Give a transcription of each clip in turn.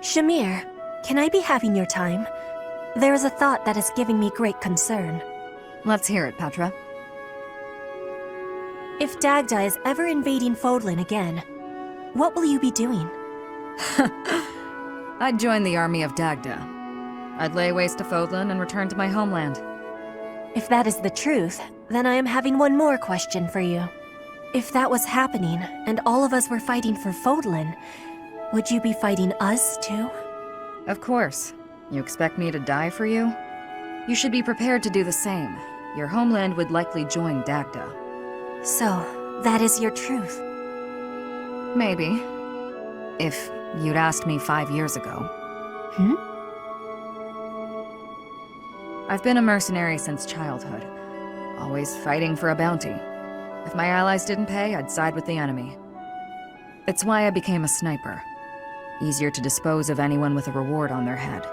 Shamir, can I be having your time? There is a thought that is giving me great concern. Let's hear it, Petra. If Dagda is ever invading Fodlan again, what will you be doing? I'd join the army of Dagda. I'd lay waste to Fodlan and return to my homeland. If that is the truth, then I am having one more question for you. If that was happening, and all of us were fighting for Fodlan, would you be fighting us too? Of course. You expect me to die for you? You should be prepared to do the same. Your homeland would likely join Dagda. So, that is your truth? Maybe. If you'd asked me 5 years ago. I've been a mercenary since childhood. Always fighting for a bounty. If my allies didn't pay, I'd side with the enemy. It's why I became a sniper. Easier to dispose of anyone with a reward on their head.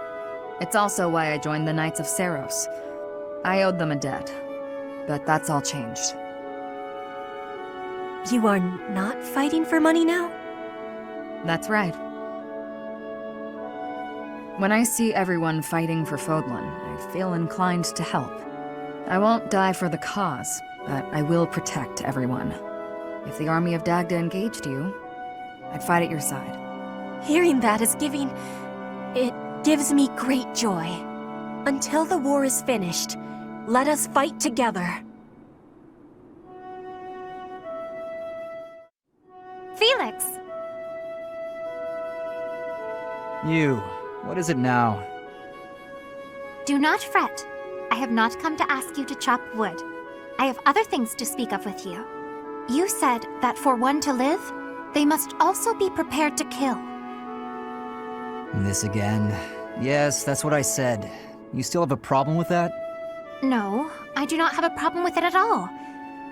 It's also why I joined the Knights of Seiros. I owed them a debt. But that's all changed. You are not fighting for money now? That's right. When I see everyone fighting for Fodlan, I feel inclined to help. I won't die for the cause, but I will protect everyone. If the army of Dagda engaged you, I'd fight at your side. Hearing that is it gives me great joy. Until the war is finished, let us fight together. Felix! You, what is it now? Do not fret. I have not come to ask you to chop wood. I have other things to speak of with you. You said that for one to live, they must also be prepared to kill. This again? Yes, that's what I said. You still have a problem with that? No, I do not have a problem with it at all.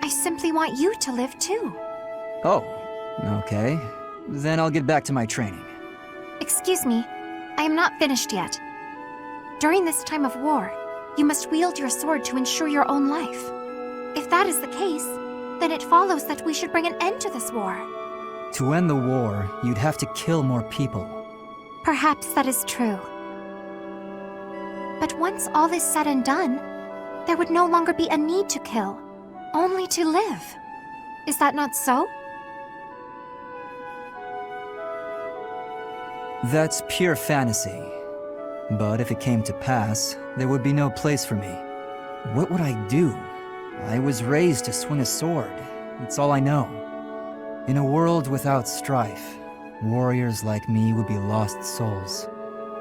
I simply want you to live too. Oh, okay. Then I'll get back to my training. Excuse me, I am not finished yet. During this time of war, you must wield your sword to ensure your own life. If that is the case, then it follows that we should bring an end to this war. To end the war, you'd have to kill more people. Perhaps that is true. But once all is said and done, there would no longer be a need to kill, only to live. Is that not so? That's pure fantasy. But if it came to pass, there would be no place for me. What would I do? I was raised to swing a sword. It's all I know. In a world without strife, warriors like me would be lost souls.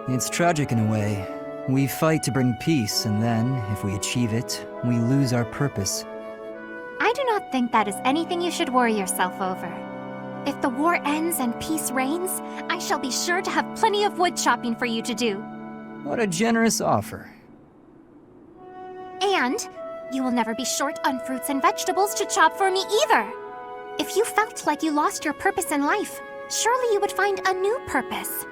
It's tragic in a way. We fight to bring peace, and then, if we achieve it, we lose our purpose. I do not think that is anything you should worry yourself over. If the war ends and peace reigns, I shall be sure to have plenty of wood chopping for you to do. What a generous offer. And you will never be short on fruits and vegetables to chop for me either. If you felt like you lost your purpose in life, surely you would find a new purpose.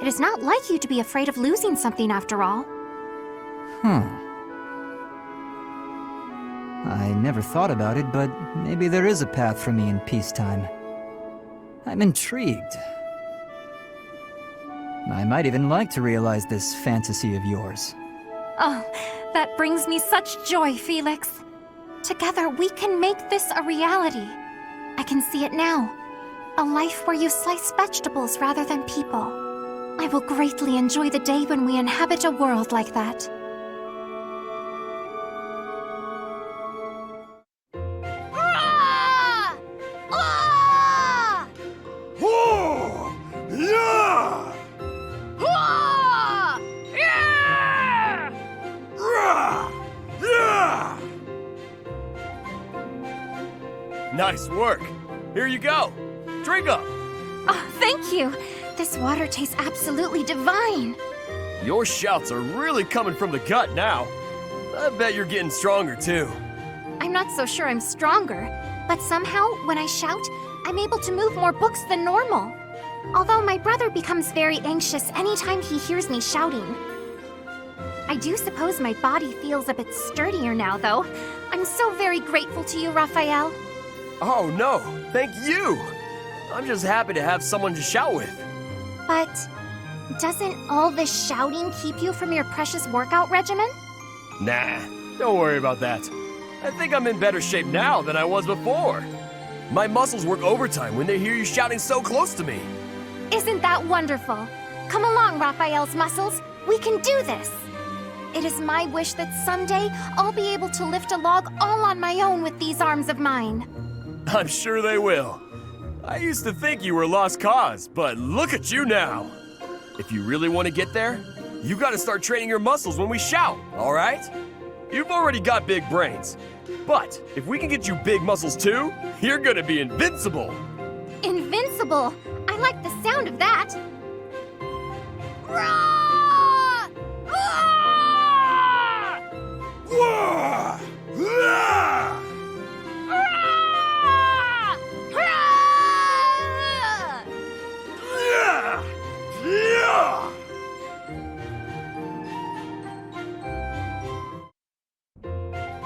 It is not like you to be afraid of losing something after all. I never thought about it, but maybe there is a path for me in peacetime. I'm intrigued. I might even like to realize this fantasy of yours. Oh, that brings me such joy, Felix. Together we can make this a reality. I can see it now. A life where you slice vegetables rather than people. I will greatly enjoy the day when we inhabit a world like that. Ah! Ah! Oh! Yeah! Ah! Yeah! Rah! Yeah! Nice work. Here you go. Drink up. Oh, thank you. This water tastes absolutely divine. Your shouts are really coming from the gut now. I bet you're getting stronger too. I'm not so sure I'm stronger, but somehow, when I shout, I'm able to move more books than normal. Although my brother becomes very anxious anytime he hears me shouting. I do suppose my body feels a bit sturdier now, though. I'm so very grateful to you, Raphael. Oh no, thank you. I'm just happy to have someone to shout with. But Doesn't all this shouting keep you from your precious workout regimen? Nah, don't worry about that. I think I'm in better shape now than I was before. My muscles work overtime when they hear you shouting so close to me. Isn't that wonderful? Come along, Raphael's muscles. We can do this. It is my wish that someday I'll be able to lift a log all on my own with these arms of mine. I'm sure they will. I used to think you were a lost cause, but look at you now. If you really want to get there, you gotta start training your muscles when we shout, all right? You've already got big brains, but if we can get you big muscles too, you're gonna be invincible. Invincible! I like the sound of that. Roar! Roar! Wah! Ah! Yeah! Yeah!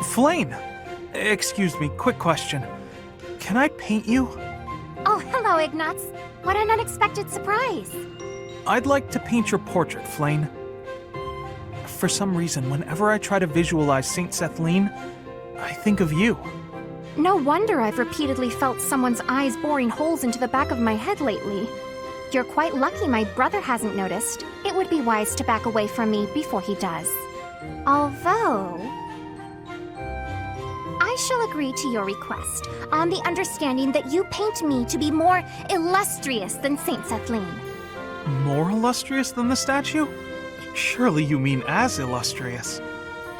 Flayn! Excuse me, quick question. Can I paint you? Oh, hello, Ignatz. What an unexpected surprise. I'd like to paint your portrait, Flayn. For some reason, whenever I try to visualize Saint Sethline, I think of you. No wonder I've repeatedly felt someone's eyes boring holes into the back of my head lately. You're quite lucky my brother hasn't noticed. It would be wise to back away from me before he does. Although, I shall agree to your request, on the understanding that you paint me to be more illustrious than Saint Sethline. More illustrious than the statue? Surely you mean as illustrious.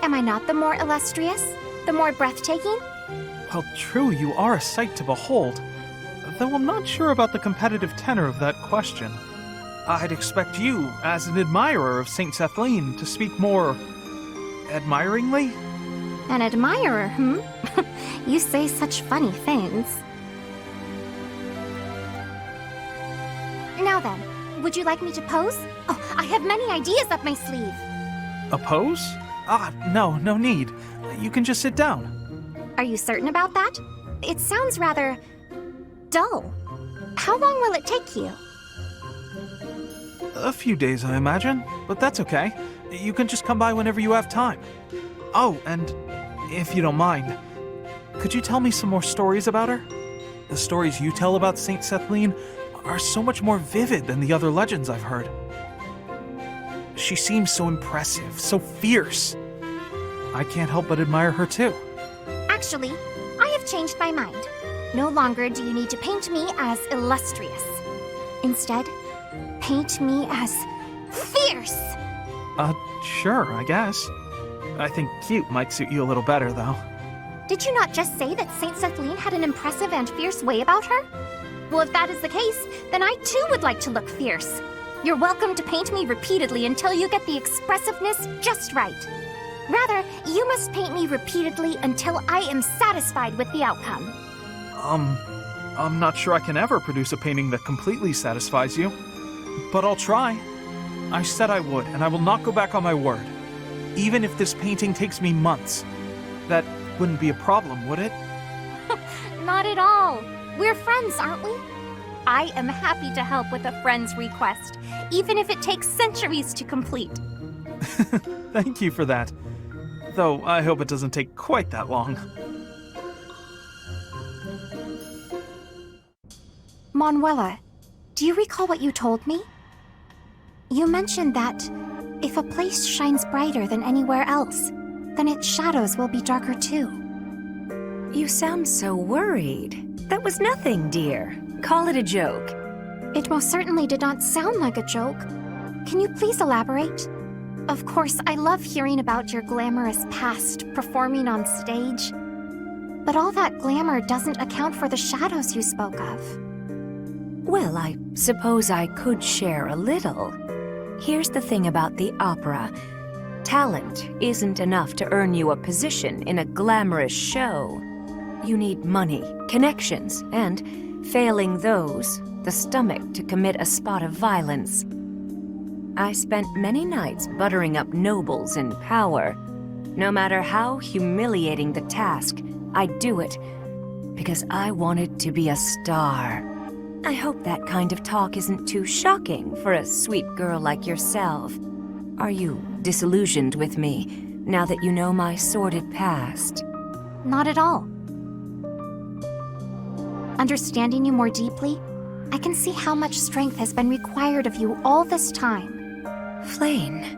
Am I not the more illustrious? The more breathtaking? Well, true, you are a sight to behold. Though I'm not sure about the competitive tenor of that question. I'd expect you, as an admirer of Saint Sethline, to speak more admiringly? An admirer, hmm? You say such funny things. Now then, would you like me to pose? Oh, I have many ideas up my sleeve. A pose? No need. You can just sit down. Are you certain about that? It sounds rather dull. How long will it take you? A few days, I imagine, but that's okay. You can just come by whenever you have time. Oh, and if you don't mind, could you tell me some more stories about her? The stories you tell about Saint Sethline are so much more vivid than the other legends I've heard. She seems so impressive, so fierce. I can't help but admire her too. Actually, I have changed my mind. No longer do you need to paint me as illustrious. Instead, paint me as fierce! Sure, I guess. I think cute might suit you a little better, though. Did you not just say that Saint Sethline had an impressive and fierce way about her? Well, if that is the case, then I too would like to look fierce. You're welcome to paint me repeatedly until you get the expressiveness just right. Rather, you must paint me repeatedly until I am satisfied with the outcome. I'm not sure I can ever produce a painting that completely satisfies you. But I'll try. I said I would, and I will not go back on my word. Even if this painting takes me months. That wouldn't be a problem, would it? Not at all. We're friends, aren't we? I am happy to help with a friend's request, even if it takes centuries to complete. Thank you for that. Though I hope it doesn't take quite that long. Manuela, do you recall what you told me? You mentioned that if a place shines brighter than anywhere else, then its shadows will be darker too. You sound so worried. That was nothing, dear. Call it a joke. It most certainly did not sound like a joke. Can you please elaborate? Of course, I love hearing about your glamorous past performing on stage. But all that glamour doesn't account for the shadows you spoke of. Well, I suppose I could share a little. Here's the thing about the opera. Talent isn't enough to earn you a position in a glamorous show. You need money, connections, and, failing those, the stomach to commit a spot of violence. I spent many nights buttering up nobles in power. No matter how humiliating the task, I'd do it, because I wanted to be a star. I hope that kind of talk isn't too shocking for a sweet girl like yourself. Are you disillusioned with me, now that you know my sordid past? Not at all. Understanding you more deeply, I can see how much strength has been required of you all this time. Flayn.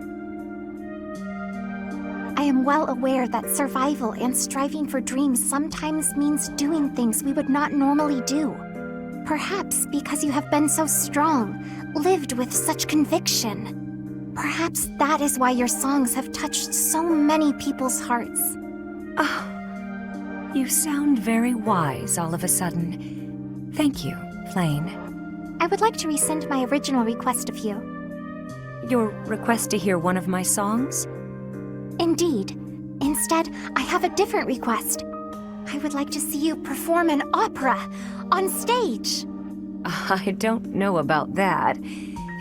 I am well aware that survival and striving for dreams sometimes means doing things we would not normally do. Perhaps because you have been so strong, lived with such conviction. Perhaps that is why your songs have touched so many people's hearts. You sound very wise all of a sudden. Thank you, Flayn. I would like to rescind my original request of you. Your request to hear one of my songs? Indeed. Instead, I have a different request. I would like to see you perform an opera on stage. I don't know about that.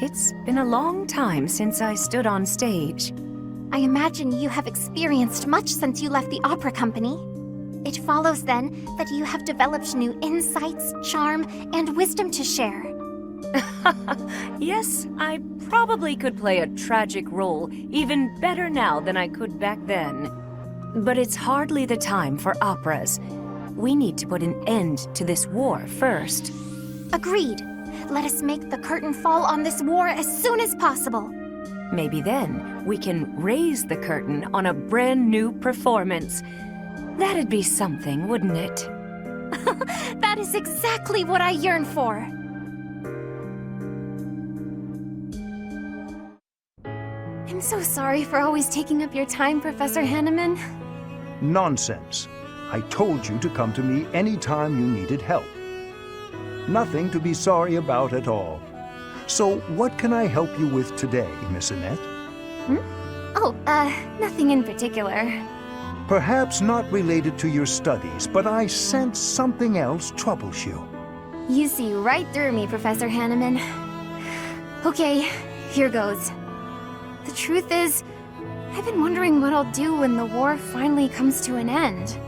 It's been a long time since I stood on stage. I imagine you have experienced much since you left the opera company. It follows then that you have developed new insights, charm, and wisdom to share. Yes, I probably could play a tragic role even better now than I could back then. But it's hardly the time for operas. We need to put an end to this war first. Agreed. Let us make the curtain fall on this war as soon as possible. Maybe then we can raise the curtain on a brand new performance. That'd be something, wouldn't it? That is exactly what I yearn for. I'm so sorry for always taking up your time, Professor Hanneman. Nonsense. I told you to come to me anytime you needed help. Nothing to be sorry about at all. So, what can I help you with today, Miss Annette? Oh, nothing in particular. Perhaps not related to your studies, but I sense something else troubles you. You see right through me, Professor Hanneman. Okay, here goes. The truth is, I've been wondering what I'll do when the war finally comes to an end.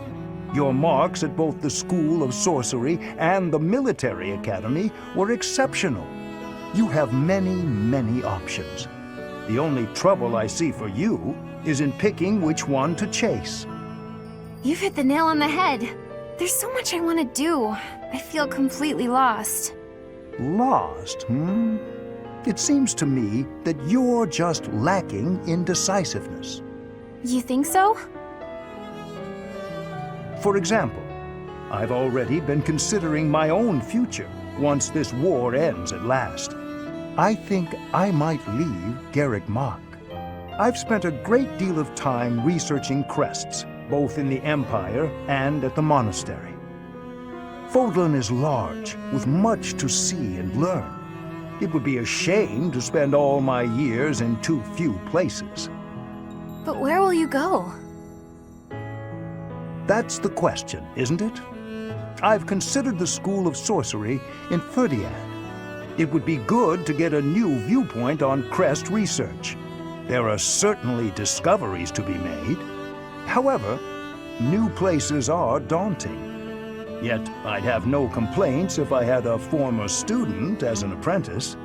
Your marks at both the School of Sorcery and the Military Academy were exceptional. You have many, many options. The only trouble I see for you is in picking which one to chase. You've hit the nail on the head. There's so much I want to do. I feel completely lost. Lost, It seems to me that you're just lacking in decisiveness. You think so? For example, I've already been considering my own future once this war ends at last. I think I might leave Garreg Mach. I've spent a great deal of time researching crests, both in the Empire and at the monastery. Fodlan is large, with much to see and learn. It would be a shame to spend all my years in too few places. But where will you go? That's the question, isn't it? I've considered the School of Sorcery in Fhirdiad. It would be good to get a new viewpoint on crest research. There are certainly discoveries to be made. However, new places are daunting. Yet I'd have no complaints if I had a former student as an apprentice.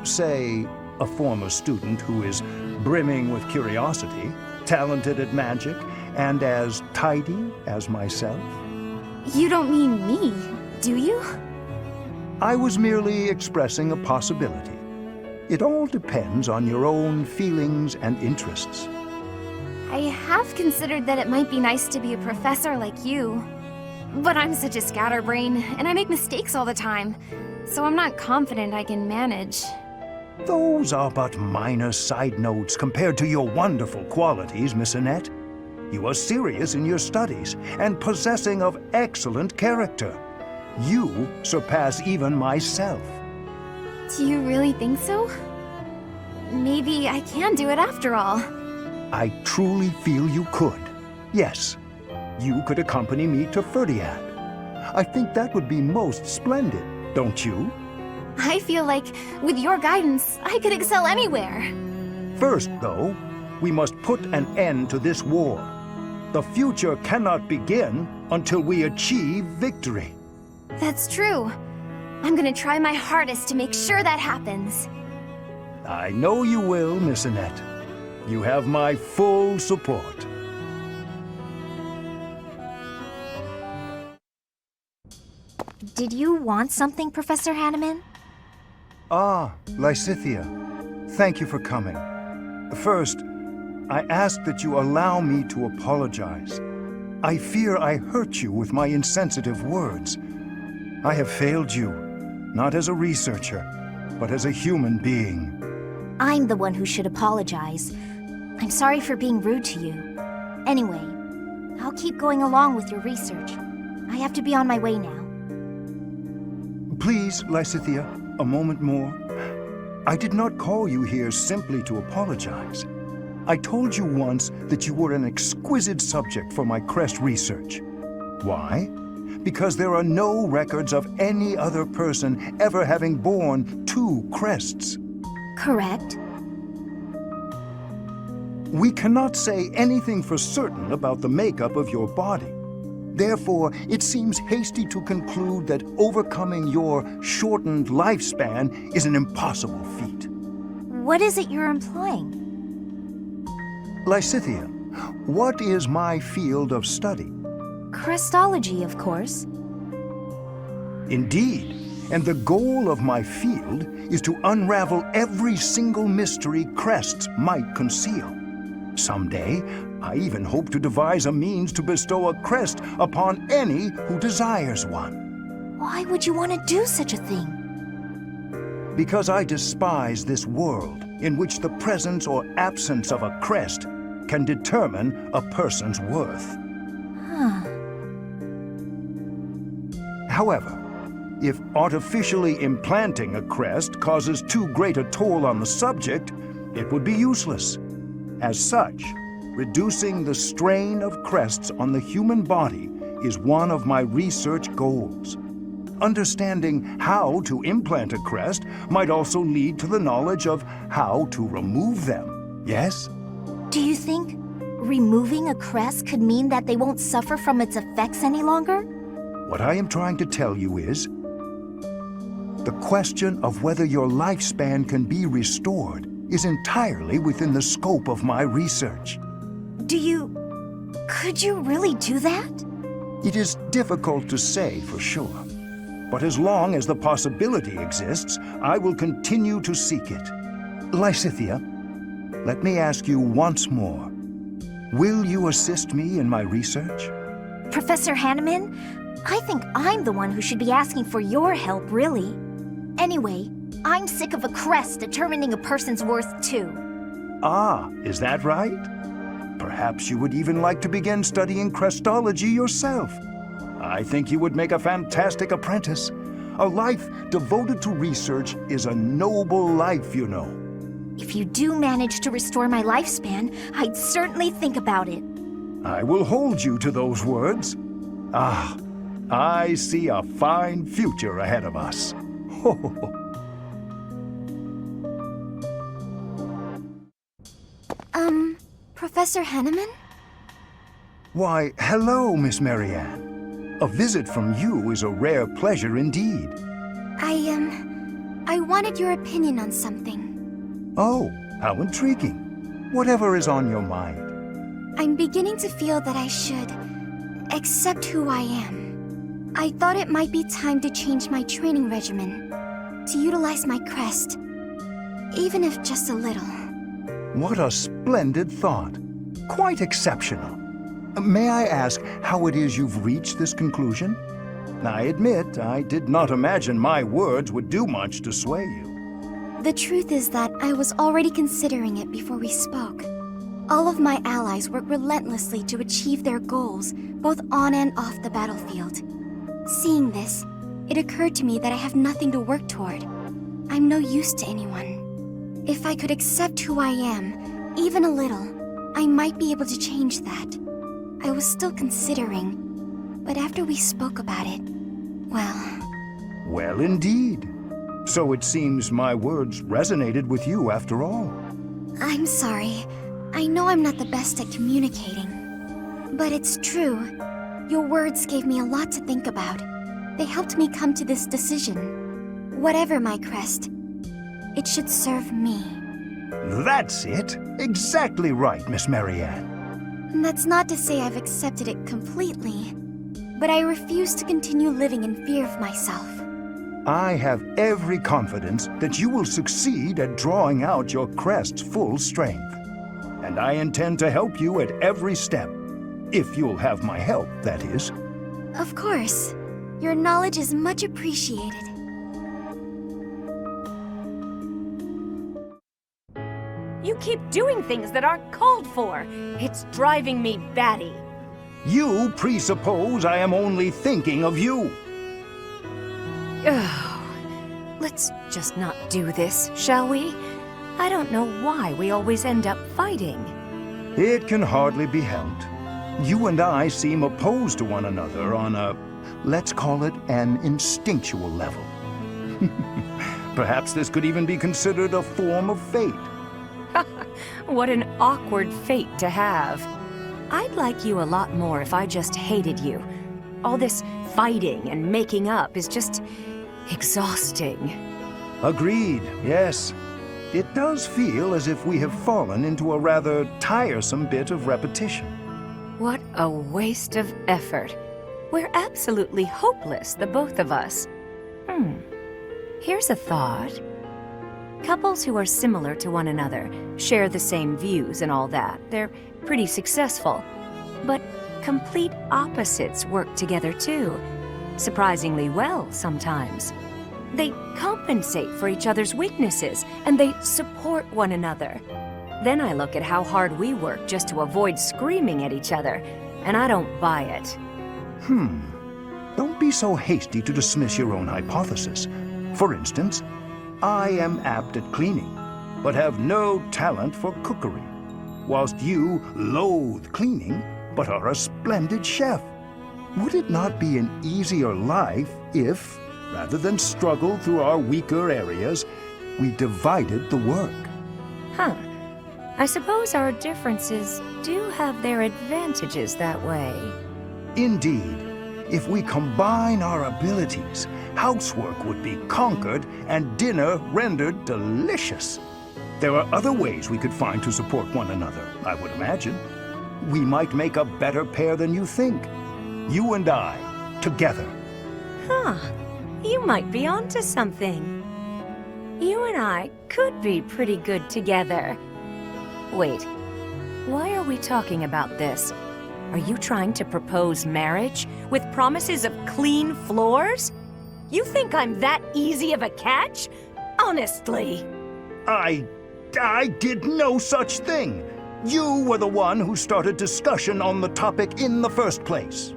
Say, a former student who is brimming with curiosity, talented at magic, and as tidy as myself. You don't mean me, do you? I was merely expressing a possibility. It all depends on your own feelings and interests. I have considered that it might be nice to be a professor like you. But I'm such a scatterbrain, and I make mistakes all the time, so I'm not confident I can manage. Those are but minor side notes compared to your wonderful qualities, Miss Annette. You are serious in your studies and possessing of excellent character. You surpass even myself. Do you really think so? Maybe I can do it after all. I truly feel you could. Yes, you could accompany me to Fhirdiad. I think that would be most splendid, don't you? I feel like, with your guidance, I could excel anywhere. First, though, we must put an end to this war. The future cannot begin until we achieve victory. That's true. I'm gonna try my hardest to make sure that happens. I know you will, Miss Annette. You have my full support. Did you want something, Professor Hanneman? Ah, Lysithea. Thank you for coming. First, I ask that you allow me to apologize. I fear I hurt you with my insensitive words. I have failed you, not as a researcher, but as a human being. I'm the one who should apologize. I'm sorry for being rude to you. Anyway, I'll keep going along with your research. I have to be on my way now. Please, Lysithea, a moment more. I did not call you here simply to apologize. I told you once that you were an exquisite subject for my crest research. Why? Because there are no records of any other person ever having borne 2 crests. Correct. We cannot say anything for certain about the makeup of your body. Therefore, it seems hasty to conclude that overcoming your shortened lifespan is an impossible feat. What is it you're implying? Lysithea, what is my field of study? Crestology, of course. Indeed, and the goal of my field is to unravel every single mystery crests might conceal. Someday, I even hope to devise a means to bestow a crest upon any who desires one. Why would you want to do such a thing? Because I despise this world in which the presence or absence of a crest can determine a person's worth. However, if artificially implanting a crest causes too great a toll on the subject, it would be useless. As such, reducing the strain of crests on the human body is one of my research goals. Understanding how to implant a crest might also lead to the knowledge of how to remove them, yes? Do you think removing a crest could mean that they won't suffer from its effects any longer? What I am trying to tell you is, the question of whether your lifespan can be restored is entirely within the scope of my research. Could you really do that? It is difficult to say for sure, but as long as the possibility exists, I will continue to seek it. Lysithea, let me ask you once more. Will you assist me in my research? Professor Hanneman, I think I'm the one who should be asking for your help, really. Anyway, I'm sick of a crest determining a person's worth, too. Ah, is that right? Perhaps you would even like to begin studying crestology yourself. I think you would make a fantastic apprentice. A life devoted to research is a noble life, you know. If you do manage to restore my lifespan, I'd certainly think about it. I will hold you to those words. Ah, I see a fine future ahead of us. Professor Hanneman? Why, hello, Miss Marianne. A visit from you is a rare pleasure indeed. I wanted your opinion on something. Oh, how intriguing. Whatever is on your mind. I'm beginning to feel that I should accept who I am. I thought it might be time to change my training regimen, to utilize my crest, even if just a little. What a splendid thought. Quite exceptional. May I ask how it is you've reached this conclusion? I admit, I did not imagine my words would do much to sway you. The truth is that I was already considering it before we spoke. All of my allies work relentlessly to achieve their goals, both on and off the battlefield. Seeing this, it occurred to me that I have nothing to work toward. I'm no use to anyone. If I could accept who I am, even a little, I might be able to change that. I was still considering, but after we spoke about it, well... Well, indeed. So it seems my words resonated with you after all. I'm sorry. I know I'm not the best at communicating. But it's true. Your words gave me a lot to think about. They helped me come to this decision. Whatever my crest, it should serve me. That's it. Exactly right, Miss Marianne. That's not to say I've accepted it completely, but I refuse to continue living in fear of myself. I have every confidence that you will succeed at drawing out your crest's full strength. And I intend to help you at every step. If you'll have my help, that is. Of course. Your knowledge is much appreciated. You keep doing things that aren't called for. It's driving me batty. You presuppose I am only thinking of you. Ugh. Let's just not do this, shall we? I don't know why we always end up fighting. It can hardly be helped. You and I seem opposed to one another on a, let's call it an instinctual level. Perhaps this could even be considered a form of fate. What an awkward fate to have. I'd like you a lot more if I just hated you. All this fighting and making up is just exhausting. Agreed, yes. It does feel as if we have fallen into a rather tiresome bit of repetition. What a waste of effort. We're absolutely hopeless, the both of us. Here's a thought. Couples who are similar to one another, share the same views and all that, they're pretty successful. But complete opposites work together too. Surprisingly well sometimes. They compensate for each other's weaknesses, and they support one another. Then I look at how hard we work just to avoid screaming at each other, and I don't buy it. Don't be so hasty to dismiss your own hypothesis. For instance, I am apt at cleaning, but have no talent for cookery, whilst you loathe cleaning, but are a splendid chef. Would it not be an easier life if, rather than struggle through our weaker areas, we divided the work? Huh. I suppose our differences do have their advantages that way. Indeed. If we combine our abilities, housework would be conquered and dinner rendered delicious. There are other ways we could find to support one another, I would imagine. We might make a better pair than you think. You and I, together. Huh. You might be onto something. You and I could be pretty good together. Wait. Why are we talking about this? Are you trying to propose marriage with promises of clean floors? You think I'm that easy of a catch? Honestly. I did no such thing. You were the one who started discussion on the topic in the first place.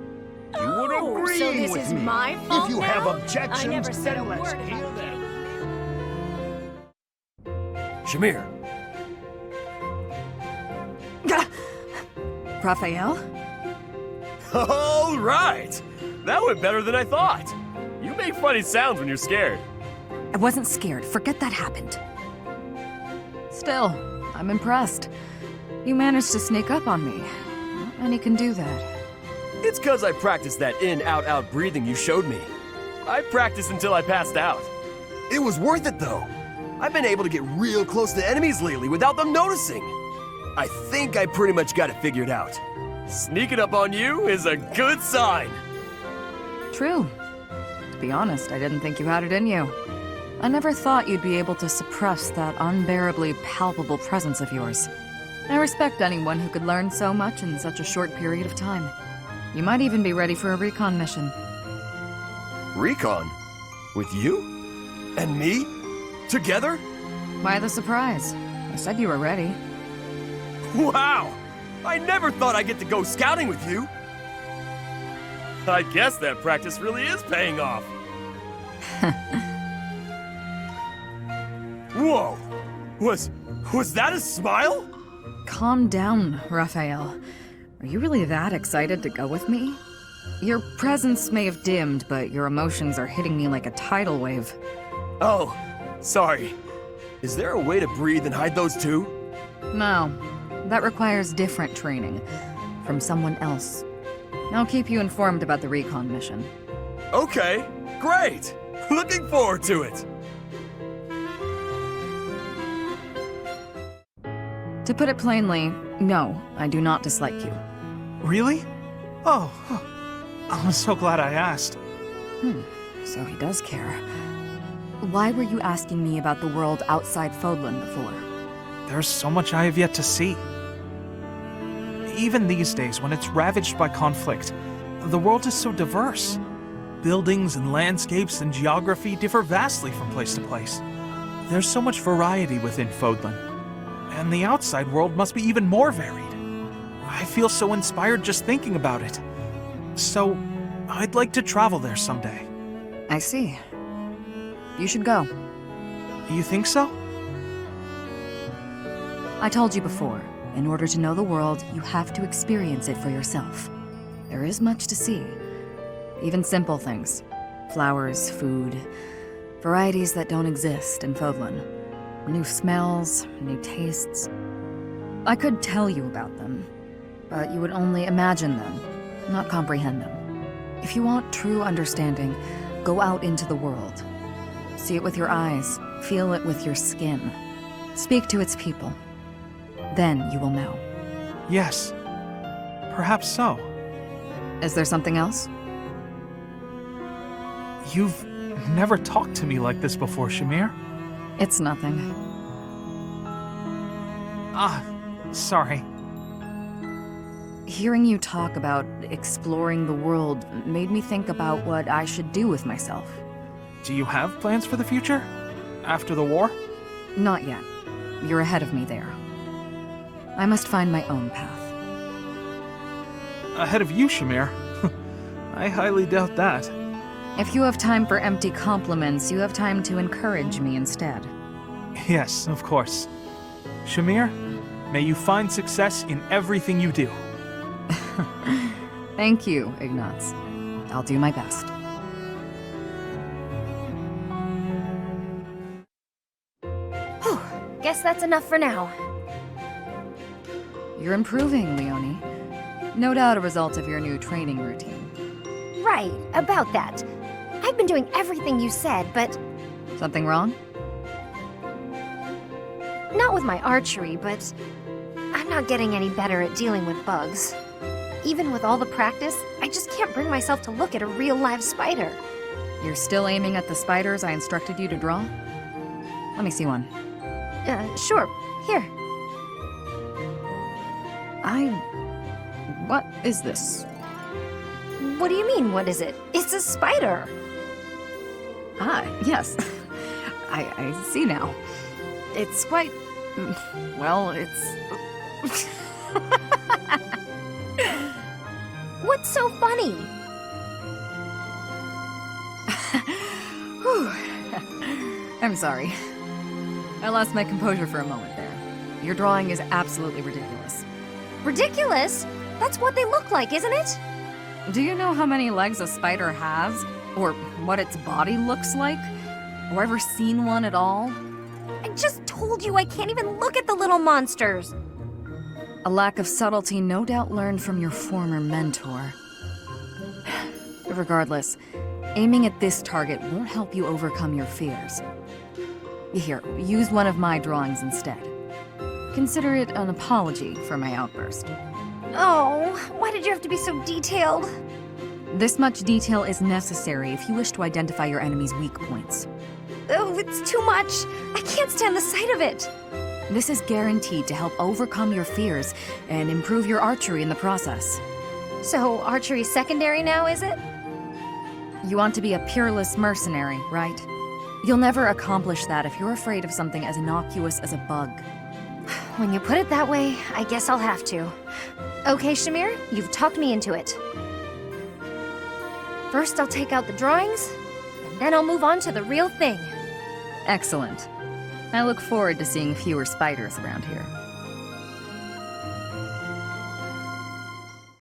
You would agree so this with is me. my fault If you now? have objections, I never said a then let's word hear about them. Shamir, Raphael? all right! That went better than I thought. You make funny sounds when you're scared. I wasn't scared. Forget that happened. Still, I'm impressed. You managed to sneak up on me. Not many can do that. It's 'cause I practiced that in-out-out breathing you showed me. I practiced until I passed out. It was worth it, though. I've been able to get real close to enemies lately without them noticing. I think I pretty much got it figured out. Sneaking up on you is a good sign. True. To be honest, I didn't think you had it in you. I never thought you'd be able to suppress that unbearably palpable presence of yours. I respect anyone who could learn so much in such a short period of time. You might even be ready for a recon mission. Recon? With you? And me? Together? Why the surprise? I said you were ready. Wow! I never thought I'd get to go scouting with you. I guess that practice really is paying off. Whoa! Was that a smile? Calm down, Raphael. Are you really that excited to go with me? Your presence may have dimmed, but your emotions are hitting me like a tidal wave. Oh, sorry. Is there a way to breathe and hide those too? No, that requires different training. From someone else. I'll keep you informed about the recon mission. Okay, great! Looking forward to it. To put it plainly, no, I do not dislike you. Really? Oh, I'm so glad I asked. So he does care. Why were you asking me about the world outside Fodlan before? There's so much I have yet to see. Even these days, when it's ravaged by conflict, the world is so diverse. Buildings and landscapes and geography differ vastly from place to place. There's so much variety within Fodlan. And the outside world must be even more varied. I feel so inspired just thinking about it. So, I'd like to travel there someday. I see. You should go. You think so? I told you before, in order to know the world, you have to experience it for yourself. There is much to see. Even simple things. Flowers, food, varieties that don't exist in Fodlan. New smells, new tastes. I could tell you about them, but you would only imagine them, not comprehend them. If you want true understanding, go out into the world. See it with your eyes, feel it with your skin. Speak to its people. Then you will know. Yes. Perhaps so. Is there something else? You've never talked to me like this before, Shamir. It's nothing. Sorry. Hearing you talk about exploring the world made me think about what I should do with myself. Do you have plans for the future? After the war? Not yet. You're ahead of me there. I must find my own path. Ahead of you, Shamir? I highly doubt that. If you have time for empty compliments, you have time to encourage me instead. Yes, of course. Shamir, may you find success in everything you do. Thank you, Ignatz. I'll do my best. Whew, guess that's enough for now. You're improving, Leonie. No doubt a result of your new training routine. Right, about that. I've been doing everything you said, but Something wrong? not with my archery, but I'm not getting any better at dealing with bugs. Even with all the practice, I just can't bring myself to look at a real live spider. You're still aiming at the spiders I instructed you to draw? Let me see one. Sure. Here. What is this? What do you mean, what is it? It's a spider! Ah, yes. I see now. It's quite... well, it's... What's so funny? Whew. I'm sorry. I lost my composure for a moment there. Your drawing is absolutely ridiculous. Ridiculous? That's what they look like, isn't it? Do you know how many legs a spider has? Or what its body looks like? Or ever seen one at all? I just told you I can't even look at the little monsters. A lack of subtlety no doubt learned from your former mentor. Regardless, aiming at this target won't help you overcome your fears. Here, use one of my drawings instead. Consider it an apology for my outburst. Oh, why did you have to be so detailed? This much detail is necessary if you wish to identify your enemy's weak points. Oh, it's too much. I can't stand the sight of it. This is guaranteed to help overcome your fears and improve your archery in the process. So, archery's secondary now, is it? You want to be a peerless mercenary, right? You'll never accomplish that if you're afraid of something as innocuous as a bug. When you put it that way, I guess I'll have to. Okay, Shamir, you've talked me into it. First, I'll take out the drawings, and then I'll move on to the real thing. Excellent. I look forward to seeing fewer spiders around here.